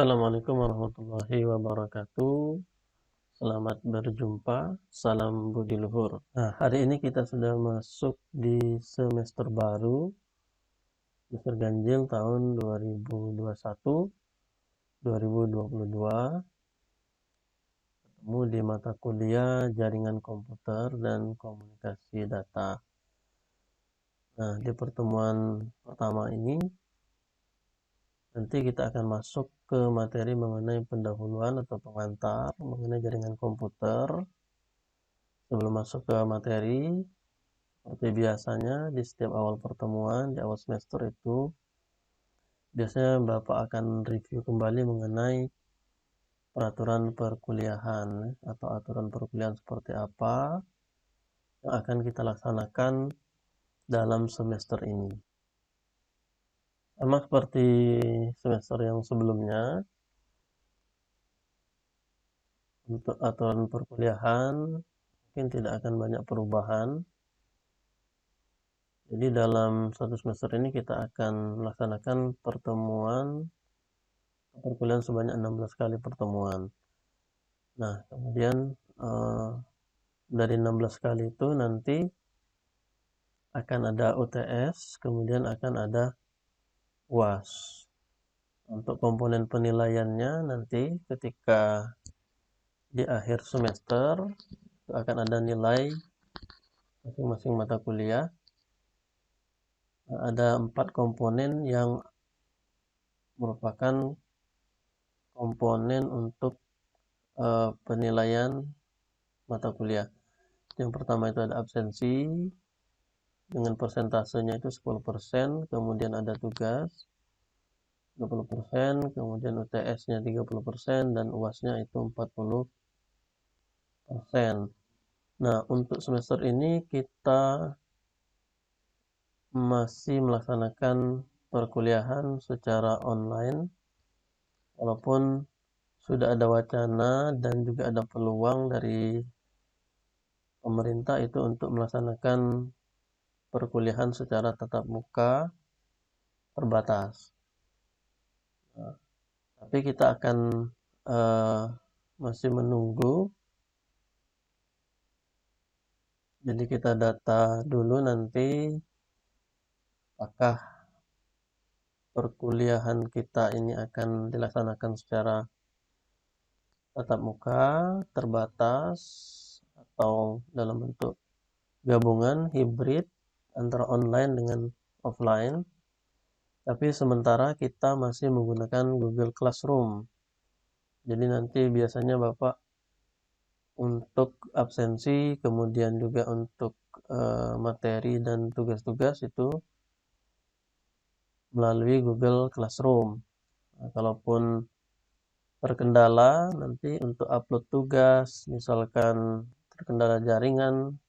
Assalamualaikum warahmatullahi wabarakatuh. Selamat berjumpa, salam budi luhur. Nah, hari ini kita sudah masuk di semester baru, semester ganjil tahun 2021-2022, ketemu di mata kuliah jaringan komputer dan komunikasi data. Nah, di pertemuan pertama ini, nanti kita akan masuk ke materi mengenai pendahuluan atau pengantar mengenai jaringan komputer. Sebelum masuk ke materi, seperti biasanya di setiap awal pertemuan, di awal semester itu, biasanya Bapak akan review kembali mengenai peraturan perkuliahan atau aturan perkuliahan seperti apa yang akan kita laksanakan dalam semester ini. Sama seperti semester yang sebelumnya, untuk aturan perkuliahan mungkin tidak akan banyak perubahan. Jadi dalam satu semester ini kita akan melaksanakan pertemuan perkuliahan sebanyak 16 kali pertemuan. Nah, kemudian dari 16 kali itu nanti akan ada UTS, kemudian akan ada UAS. Untuk komponen penilaiannya nanti ketika di akhir semester akan ada nilai masing-masing mata kuliah. Ada 4 komponen yang merupakan komponen untuk penilaian mata kuliah. Yang pertama itu ada absensi dengan persentasenya itu 10%, kemudian ada tugas 20%, kemudian UTS-nya 30% dan UAS-nya itu 40%. Nah, untuk semester ini kita masih melaksanakan perkuliahan secara online, walaupun sudah ada wacana dan juga ada peluang dari pemerintah itu untuk melaksanakan perkuliahan secara tatap muka terbatas. Nah, tapi kita akan masih menunggu. Jadi kita data dulu nanti apakah perkuliahan kita ini akan dilaksanakan secara tatap muka terbatas atau dalam bentuk gabungan hibrid antara online dengan offline. Tapi sementara kita masih menggunakan Google Classroom. Jadi nanti biasanya Bapak untuk absensi, kemudian juga untuk materi dan tugas-tugas itu melalui Google Classroom. Nah, kalaupun terkendala nanti untuk upload tugas, misalkan terkendala jaringan,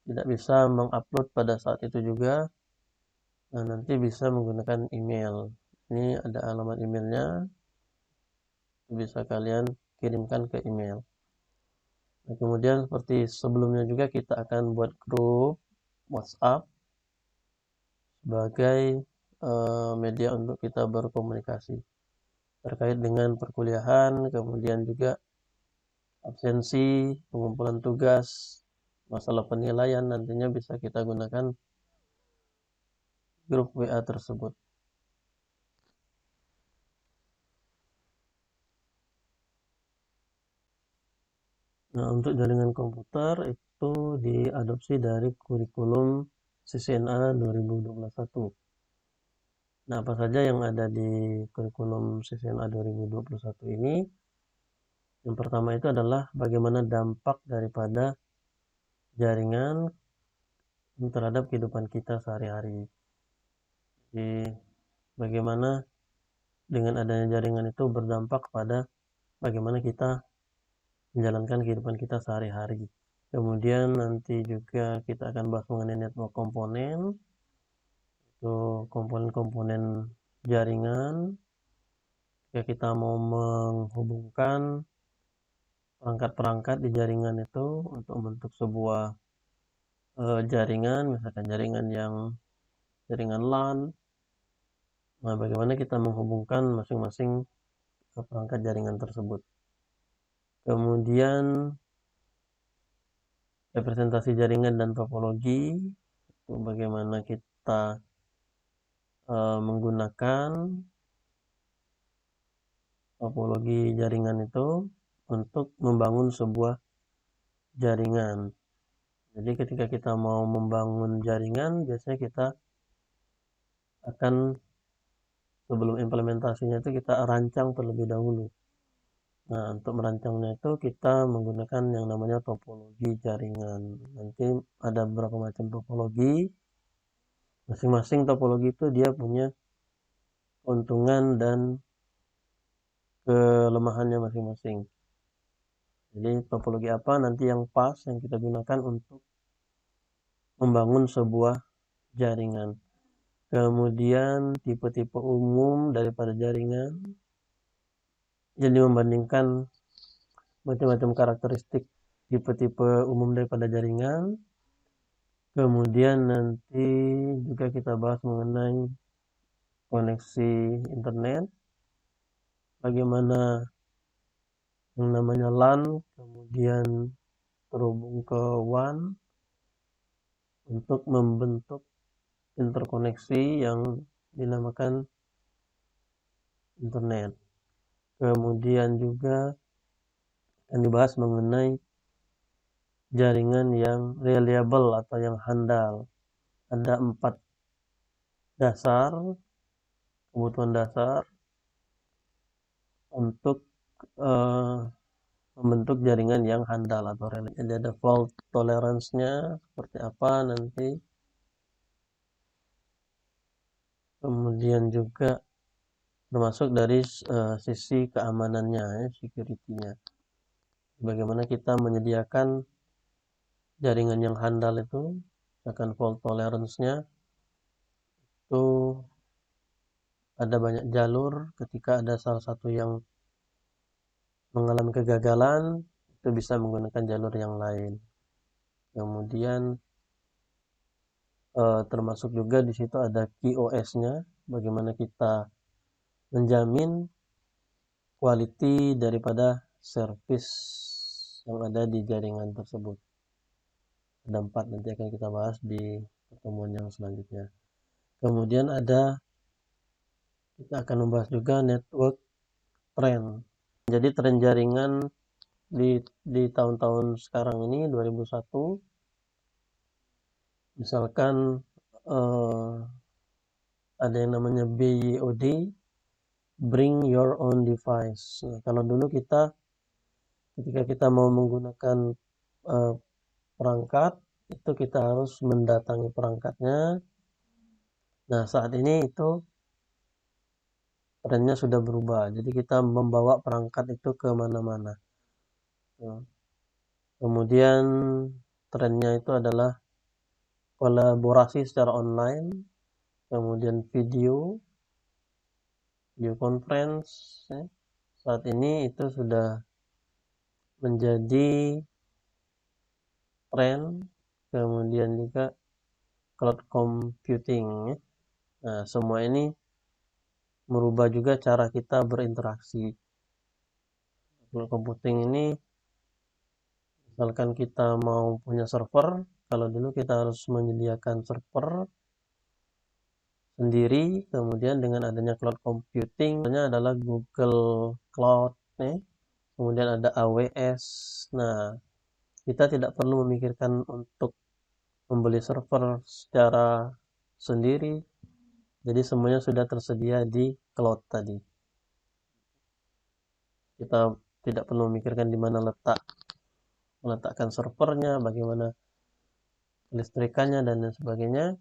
tidak bisa mengupload pada saat itu juga, nah nanti bisa menggunakan email. Ini ada alamat emailnya, bisa kalian kirimkan ke email. Nah, kemudian seperti sebelumnya juga kita akan buat grup WhatsApp sebagai media untuk kita berkomunikasi terkait dengan perkuliahan, kemudian juga absensi, pengumpulan tugas, masalah penilaian nantinya bisa kita gunakan grup WA tersebut. Nah, untuk jaringan komputer itu diadopsi dari kurikulum CCNA 2021. Nah, apa saja yang ada di kurikulum CCNA 2021 ini? Yang pertama itu adalah bagaimana dampak daripada jaringan terhadap kehidupan kita sehari-hari. Jadi, bagaimana dengan adanya jaringan itu berdampak pada bagaimana kita menjalankan kehidupan kita sehari-hari. Kemudian nanti juga kita akan bahas mengenai network komponen, itu komponen-komponen jaringan. Jika kita mau menghubungkan perangkat-perangkat di jaringan itu untuk membentuk sebuah jaringan, misalkan jaringan LAN. Nah, bagaimana kita menghubungkan masing-masing ke perangkat jaringan tersebut. Kemudian representasi jaringan dan topologi, bagaimana kita menggunakan topologi jaringan itu untuk membangun sebuah jaringan. Jadi ketika kita mau membangun jaringan, biasanya kita akan sebelum implementasinya itu kita rancang terlebih dahulu. Nah, untuk merancangnya itu kita menggunakan yang namanya topologi jaringan. Nanti ada beberapa macam topologi. Masing-masing topologi itu dia punya keuntungan dan kelemahannya masing-masing. Jadi topologi apa nanti yang pas yang kita gunakan untuk membangun sebuah jaringan. Kemudian tipe-tipe umum daripada jaringan. Jadi membandingkan macam-macam karakteristik tipe-tipe umum daripada jaringan. Kemudian nanti juga kita bahas mengenai koneksi internet. Bagaimana yang namanya LAN, kemudian terhubung ke WAN untuk membentuk interkoneksi yang dinamakan internet. Kemudian juga akan dibahas mengenai jaringan yang reliable atau yang handal. Ada 4 dasar, kebutuhan dasar untuk membentuk jaringan yang handal atau reliable. Jadi ada fault tolerance-nya seperti apa nanti. Kemudian juga termasuk dari sisi keamanannya, security-nya. Bagaimana kita menyediakan jaringan yang handal itu, akan fault tolerance-nya itu ada banyak jalur. Ketika ada salah satu yang mengalami kegagalan, itu bisa menggunakan jalur yang lain. Kemudian termasuk juga di situ ada QoS-nya, bagaimana kita menjamin quality daripada service yang ada di jaringan tersebut. Ada 4 nanti akan kita bahas di pertemuan yang selanjutnya. Kemudian kita akan membahas juga network trend. Jadi tren jaringan di tahun-tahun sekarang ini 2001, misalkan ada yang namanya BYOD, bring your own device. Nah, kalau dulu ketika kita mau menggunakan perangkat, itu kita harus mendatangi perangkatnya. Nah, saat ini itu trennya sudah berubah. Jadi kita membawa perangkat itu ke mana-mana. Kemudian trennya itu adalah kolaborasi secara online, kemudian video conference. Saat ini itu sudah menjadi tren. Kemudian juga cloud computing. Nah, semua ini merubah juga cara kita berinteraksi. Cloud computing ini, misalkan kita mau punya server, kalau dulu kita harus menyediakan server sendiri. Kemudian dengan adanya cloud computing, adalah Google Cloud, kemudian ada AWS. Nah, kita tidak perlu memikirkan untuk membeli server secara sendiri. Jadi semuanya sudah tersedia di cloud tadi. Kita tidak perlu memikirkan di mana meletakkan servernya, bagaimana listrikannya dan lain sebagainya,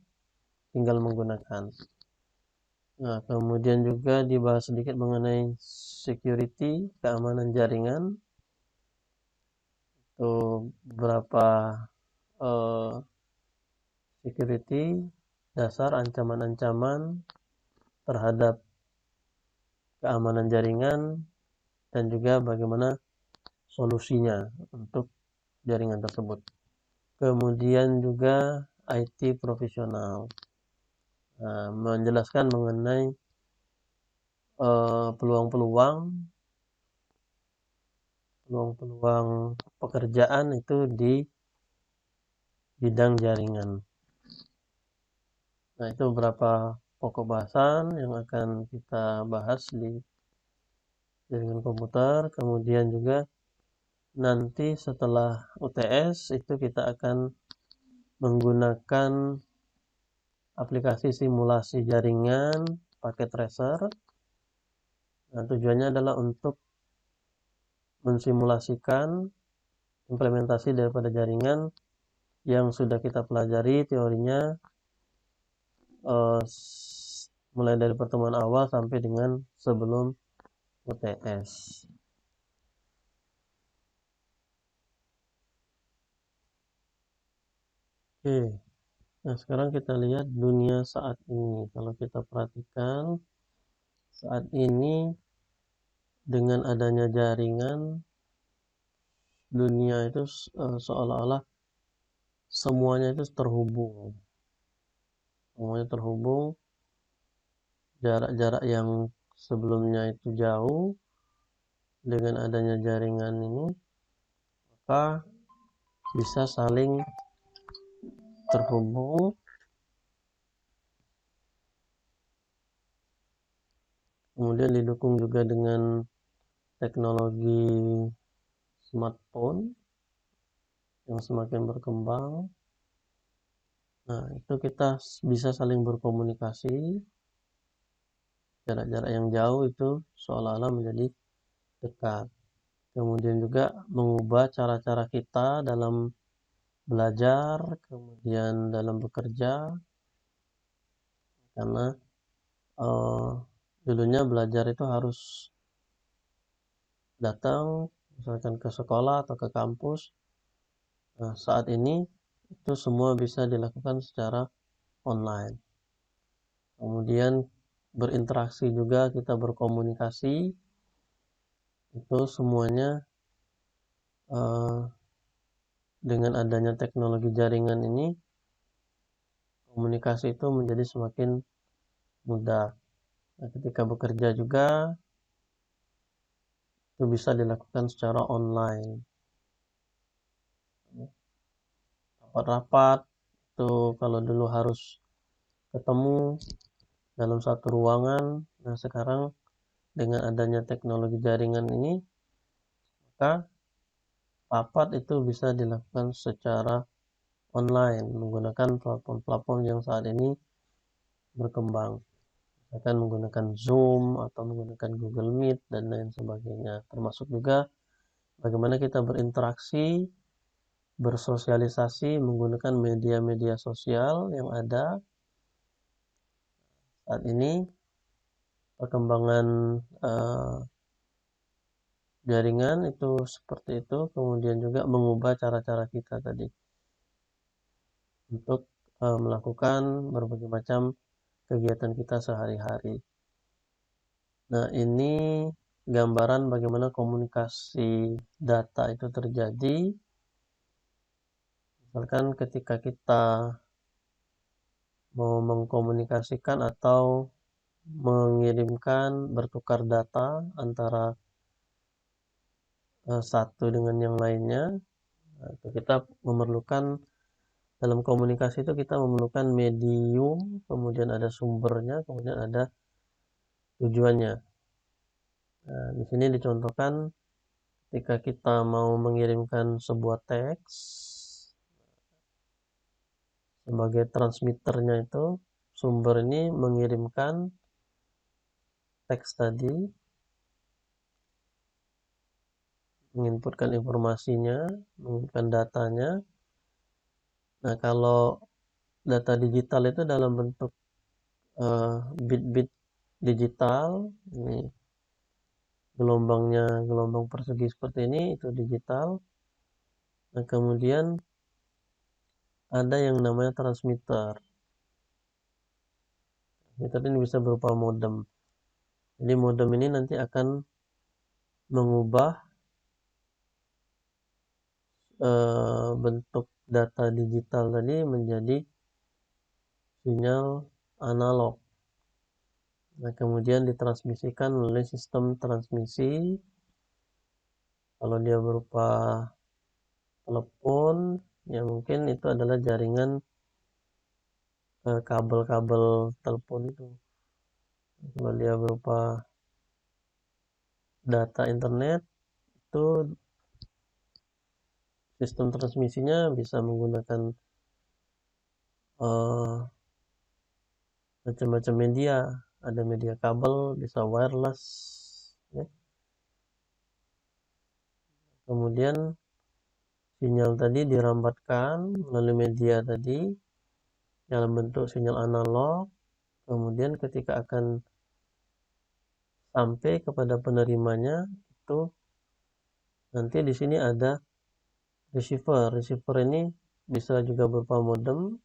tinggal menggunakan. Nah, kemudian juga dibahas sedikit mengenai security, keamanan jaringan. Itu berapa security, dasar ancaman-ancaman terhadap keamanan jaringan, dan juga bagaimana solusinya untuk jaringan tersebut. Kemudian juga IT profesional, menjelaskan mengenai peluang-peluang peluang-peluang pekerjaan itu di bidang jaringan. Nah, itu beberapa pokok bahasan yang akan kita bahas di jaringan komputer. Kemudian juga nanti setelah UTS itu kita akan menggunakan aplikasi simulasi jaringan pakai tracer. Nah, tujuannya adalah untuk mensimulasikan implementasi daripada jaringan yang sudah kita pelajari teorinya mulai dari pertemuan awal sampai dengan sebelum UTS. Oke, nah sekarang kita lihat dunia saat ini. Kalau kita perhatikan saat ini dengan adanya jaringan, dunia itu seolah-olah semuanya itu terhubung. Semuanya terhubung, jarak-jarak yang sebelumnya itu jauh, dengan adanya jaringan ini, maka bisa saling terhubung. Kemudian didukung juga dengan teknologi smartphone yang semakin berkembang. Nah, itu kita bisa saling berkomunikasi. Jarak-jarak yang jauh itu seolah-olah menjadi dekat. Kemudian juga mengubah cara-cara kita dalam belajar, kemudian dalam bekerja, karena dulunya belajar itu harus datang misalkan ke sekolah atau ke kampus. Nah, saat ini itu semua bisa dilakukan secara online. Kemudian berinteraksi juga, kita berkomunikasi, itu semuanya dengan adanya teknologi jaringan ini, komunikasi itu menjadi semakin mudah. Nah, ketika bekerja juga itu bisa dilakukan secara online. Rapat-rapat itu kalau dulu harus ketemu dalam satu ruangan, nah sekarang dengan adanya teknologi jaringan ini, maka rapat itu bisa dilakukan secara online menggunakan platform-platform yang saat ini berkembang. Akan menggunakan Zoom atau menggunakan Google Meet dan lain sebagainya. Termasuk juga bagaimana kita berinteraksi, bersosialisasi menggunakan media-media sosial yang ada saat ini. Perkembangan jaringan itu seperti itu, kemudian juga mengubah cara-cara kita tadi untuk melakukan berbagai macam kegiatan kita sehari-hari. Nah, ini gambaran bagaimana komunikasi data itu terjadi. Misalkan ketika kita mau mengkomunikasikan atau mengirimkan, bertukar data antara satu dengan yang lainnya, kita memerlukan, dalam komunikasi itu kita memerlukan medium, kemudian ada sumbernya, kemudian ada tujuannya. Nah, di sini dicontohkan ketika kita mau mengirimkan sebuah teks, sebagai transmitternya itu sumber ini mengirimkan teks tadi, menginputkan informasinya, menginputkan datanya. Nah, kalau data digital itu dalam bentuk bit-bit digital, ini gelombangnya gelombang persegi seperti ini, itu digital. Nah, kemudian ada yang namanya transmitter. Transmitter ini bisa berupa modem. Jadi modem ini nanti akan mengubah bentuk data digital tadi menjadi sinyal analog. Nah, kemudian ditransmisikan melalui sistem transmisi Kalau dia berupa telepon, ya mungkin itu adalah jaringan kabel-kabel telepon itu. Kalau dia berupa data internet, itu sistem transmisinya bisa menggunakan macam-macam media. Ada media kabel, bisa wireless, ya. Kemudian sinyal tadi dirambatkan melalui media tadi dalam bentuk sinyal analog. Kemudian ketika akan sampai kepada penerimanya, itu nanti di sini ada receiver. Receiver ini bisa juga berupa modem.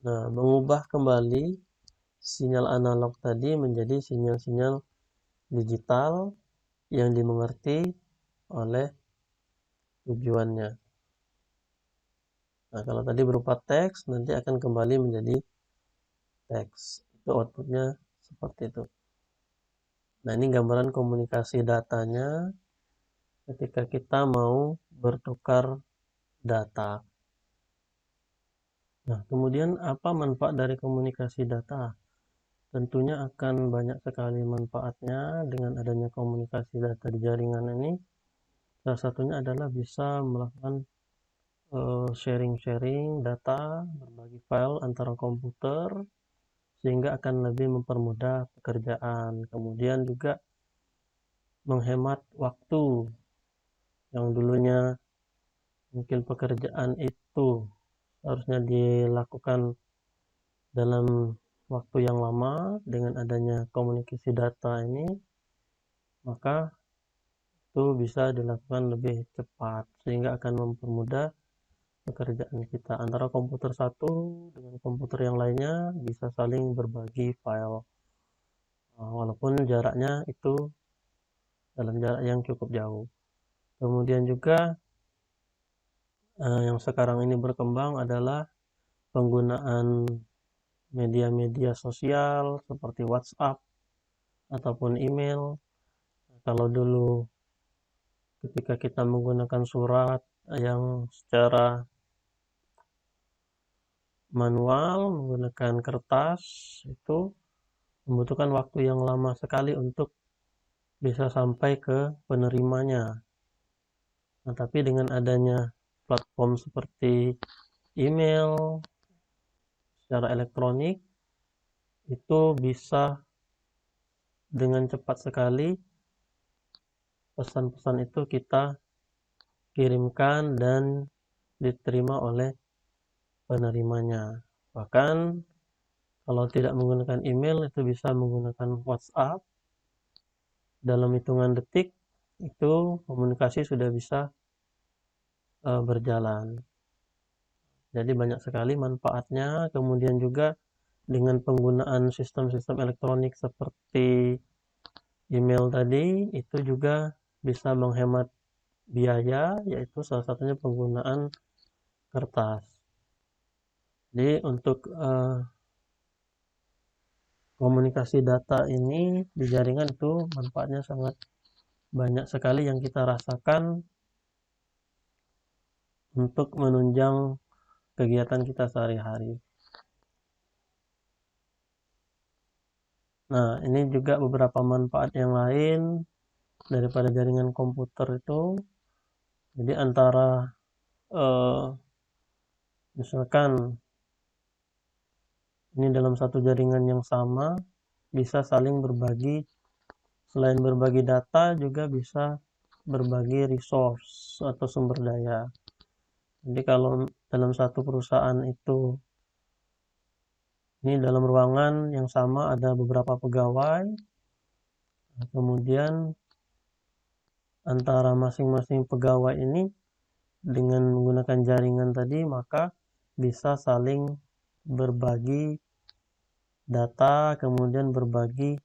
Nah, mengubah kembali sinyal analog tadi menjadi sinyal-sinyal digital yang dimengerti oleh tujuannya. Nah, kalau tadi berupa teks, nanti akan kembali menjadi teks. Itu outputnya seperti itu. Nah, ini gambaran komunikasi datanya ketika kita mau bertukar data. Nah, kemudian apa manfaat dari komunikasi data? Tentunya akan banyak sekali manfaatnya dengan adanya komunikasi data di jaringan ini. Salah satunya adalah bisa melakukan sharing-sharing data, berbagi file antara komputer, sehingga akan lebih mempermudah pekerjaan. Kemudian juga menghemat waktu yang dulunya mungkin pekerjaan itu harusnya dilakukan dalam waktu yang lama. Dengan adanya komunikasi data ini, maka itu bisa dilakukan lebih cepat, sehingga akan mempermudah pekerjaan kita. Antara komputer satu dengan komputer yang lainnya bisa saling berbagi file, walaupun jaraknya itu dalam jarak yang cukup jauh. Kemudian juga yang sekarang ini berkembang adalah penggunaan media-media sosial seperti WhatsApp ataupun email. Kalau dulu ketika kita menggunakan surat yang secara manual, menggunakan kertas, itu membutuhkan waktu yang lama sekali untuk bisa sampai ke penerimanya. Nah, tapi dengan adanya platform seperti email secara elektronik, itu bisa dengan cepat sekali pesan-pesan itu kita kirimkan dan diterima oleh penerimanya. Bahkan kalau tidak menggunakan email, itu bisa menggunakan WhatsApp. Dalam hitungan detik itu komunikasi sudah bisa berjalan. Jadi banyak sekali manfaatnya. Kemudian juga dengan penggunaan sistem-sistem elektronik seperti email tadi, itu juga bisa menghemat biaya, yaitu salah satunya penggunaan kertas. Jadi untuk komunikasi data ini di jaringan itu manfaatnya sangat banyak sekali yang kita rasakan untuk menunjang kegiatan kita sehari-hari. Nah, ini juga beberapa manfaat yang lain daripada jaringan komputer itu. Jadi antara misalkan ini dalam satu jaringan yang sama, bisa saling berbagi. Selain berbagi data, juga bisa berbagi resource atau sumber daya. Jadi kalau dalam satu perusahaan itu, ini dalam ruangan yang sama ada beberapa pegawai, kemudian antara masing-masing pegawai ini dengan menggunakan jaringan tadi, maka bisa saling berbagi data, kemudian berbagi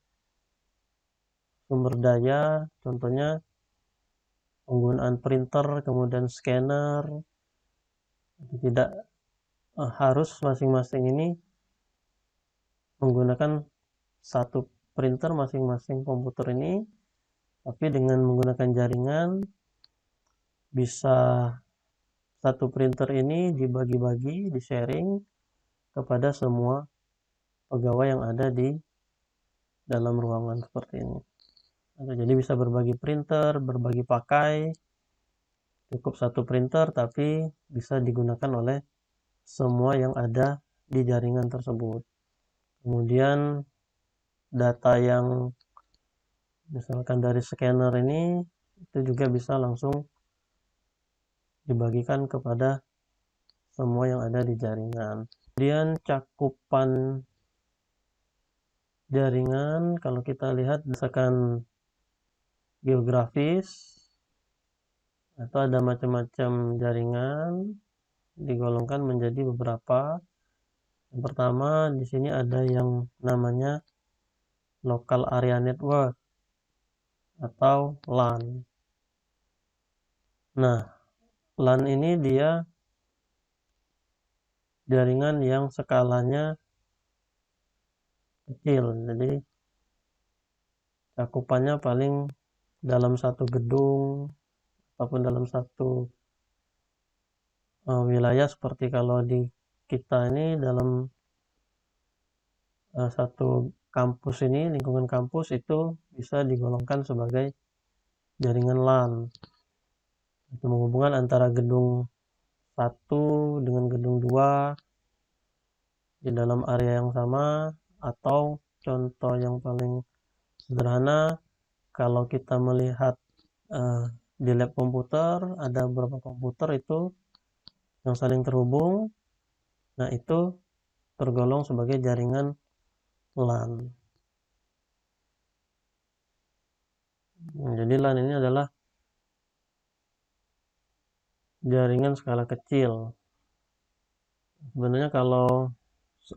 sumber daya, contohnya penggunaan printer, kemudian scanner. Tidak harus masing-masing ini menggunakan satu printer masing-masing komputer ini, tapi dengan menggunakan jaringan bisa satu printer ini dibagi-bagi, di-sharing kepada semua pegawai yang ada di dalam ruangan seperti ini. Jadi bisa berbagi printer, berbagi pakai, cukup satu printer tapi bisa digunakan oleh semua yang ada di jaringan tersebut. Kemudian data yang misalkan dari scanner ini itu juga bisa langsung dibagikan kepada semua yang ada di jaringan. Kemudian cakupan jaringan kalau kita lihat misalkan geografis atau ada macam-macam jaringan digolongkan menjadi beberapa. Yang pertama di sini ada yang namanya local area network atau LAN. Nah, LAN ini dia jaringan yang skalanya kecil, jadi cakupannya paling dalam satu gedung ataupun dalam satu wilayah, seperti kalau di kita ini dalam satu kampus ini, lingkungan kampus itu bisa digolongkan sebagai jaringan LAN. Itu menghubungkan antara gedung 1 dengan gedung 2 di dalam area yang sama, atau contoh yang paling sederhana kalau kita melihat di lab komputer ada beberapa komputer itu yang saling terhubung, nah itu tergolong sebagai jaringan LAN. Jadi LAN ini adalah jaringan skala kecil. Sebenarnya kalau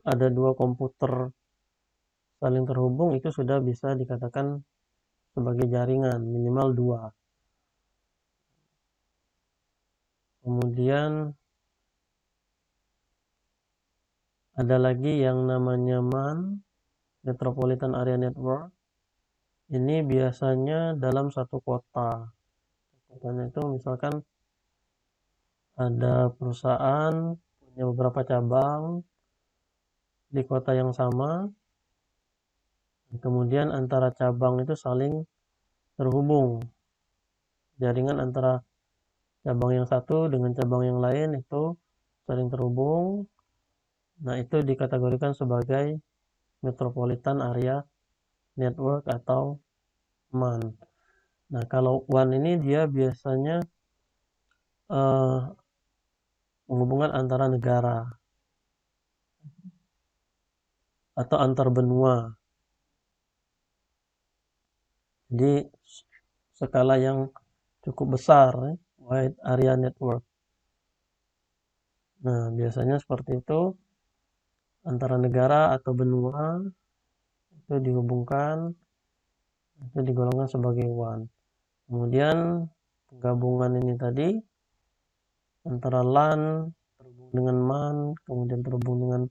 ada dua komputer saling terhubung itu sudah bisa dikatakan sebagai jaringan minimal 2. Kemudian ada lagi yang namanya MAN, Metropolitan Area Network. Ini biasanya dalam satu kota. Kotanya itu misalkan ada perusahaan punya beberapa cabang di kota yang sama, kemudian antara cabang itu saling terhubung. Jaringan antara cabang yang satu dengan cabang yang lain itu saling terhubung. Nah, itu dikategorikan sebagai Metropolitan Area Network atau MAN. Nah, kalau WAN ini dia biasanya menghubungkan antara negara atau antar benua. Jadi skala yang cukup besar, wide area network. Nah, biasanya seperti itu, antara negara atau benua itu dihubungkan, itu digolongkan sebagai WAN. Kemudian penggabungan ini tadi antara LAN terhubung dengan MAN, kemudian terhubung dengan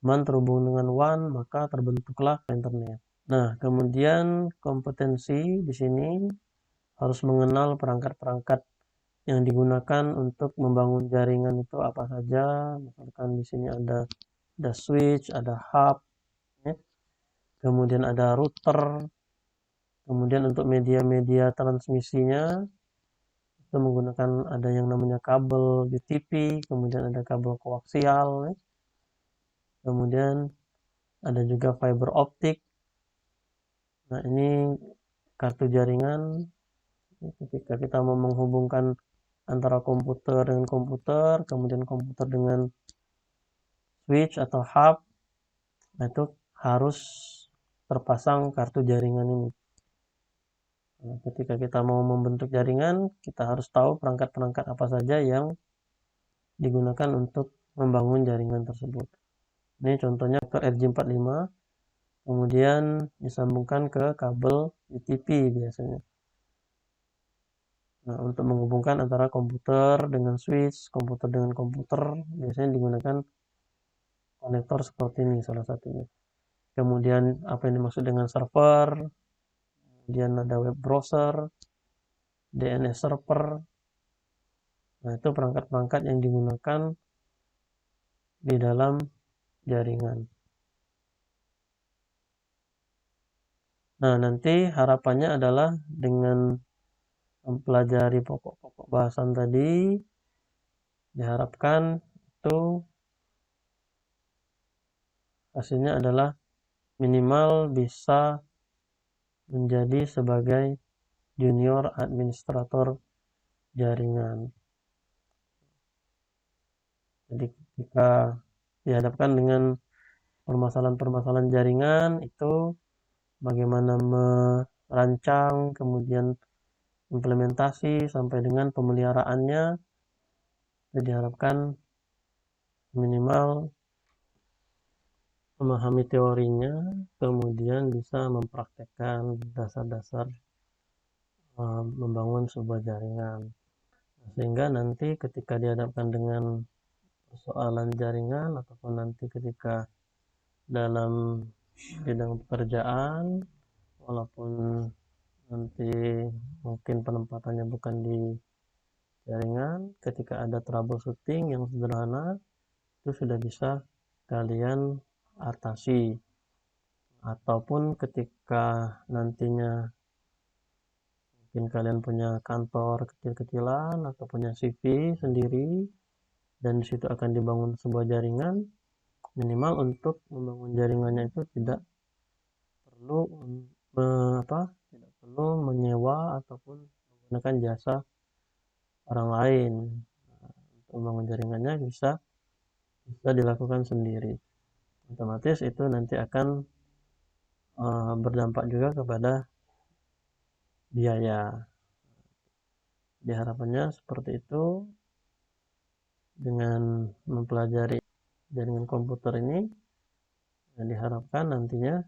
MAN terhubung dengan WAN, maka terbentuklah internet. Nah, kemudian kompetensi di sini harus mengenal perangkat-perangkat yang digunakan untuk membangun jaringan itu apa saja. Misalkan di sini ada switch, ada hub, ya. Kemudian ada router. Kemudian untuk media-media transmisinya itu menggunakan ada yang namanya kabel UTP, kemudian ada kabel koaksial, ya. Kemudian ada juga fiber optik. Nah, ini kartu jaringan ketika kita mau menghubungkan antara komputer dengan komputer, kemudian komputer dengan switch atau hub, nah itu harus terpasang kartu jaringan ini. Nah, ketika kita mau membentuk jaringan, kita harus tahu perangkat-perangkat apa saja yang digunakan untuk membangun jaringan tersebut. Ini contohnya ke RJ45, kemudian disambungkan ke kabel UTP biasanya. Nah, untuk menghubungkan antara komputer dengan switch, komputer dengan komputer, biasanya digunakan konektor seperti ini salah satunya. Kemudian apa yang dimaksud dengan server, kemudian ada web browser, DNS server, Nah, itu perangkat-perangkat yang digunakan di dalam jaringan. Nah, nanti harapannya adalah dengan mempelajari pokok-pokok bahasan tadi, diharapkan itu hasilnya adalah minimal bisa menjadi sebagai junior administrator jaringan. Jadi ketika dihadapkan dengan permasalahan-permasalahan jaringan, itu bagaimana merancang, kemudian implementasi sampai dengan pemeliharaannya, diharapkan minimal memahami teorinya, kemudian bisa mempraktekkan dasar-dasar membangun sebuah jaringan. Sehingga nanti ketika dihadapkan dengan persoalan jaringan ataupun nanti ketika dalam bidang pekerjaan, walaupun nanti mungkin penempatannya bukan di jaringan, ketika ada troubleshooting yang sederhana itu sudah bisa kalian atasi. Ataupun ketika nantinya mungkin kalian punya kantor kecil-kecilan atau punya CV sendiri dan disitu akan dibangun sebuah jaringan, minimal untuk membangun jaringannya itu tidak perlu tidak perlu menyewa ataupun menggunakan jasa orang lain. Untuk membangun jaringannya bisa dilakukan sendiri. Otomatis itu nanti akan berdampak juga kepada biaya. Harapannya seperti itu. Dengan mempelajari jaringan komputer ini, diharapkan nantinya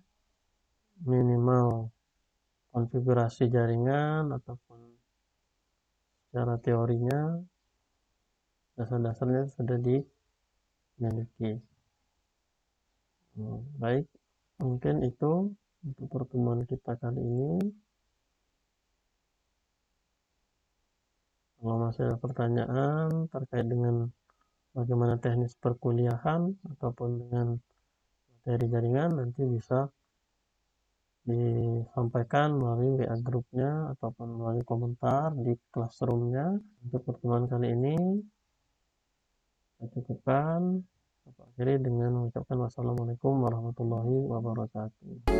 minimal konfigurasi jaringan ataupun secara teorinya dasar-dasarnya sudah dimiliki. Baik, mungkin itu untuk pertemuan kita kali ini. Kalau masih ada pertanyaan terkait dengan bagaimana teknis perkuliahan ataupun dengan materi jaringan, nanti bisa disampaikan melalui WA grupnya ataupun melalui komentar di classroomnya. Untuk pertemuan kali ini saya cukupkan. Saya akhiri dengan mengucapkan wassalamualaikum warahmatullahi wabarakatuh.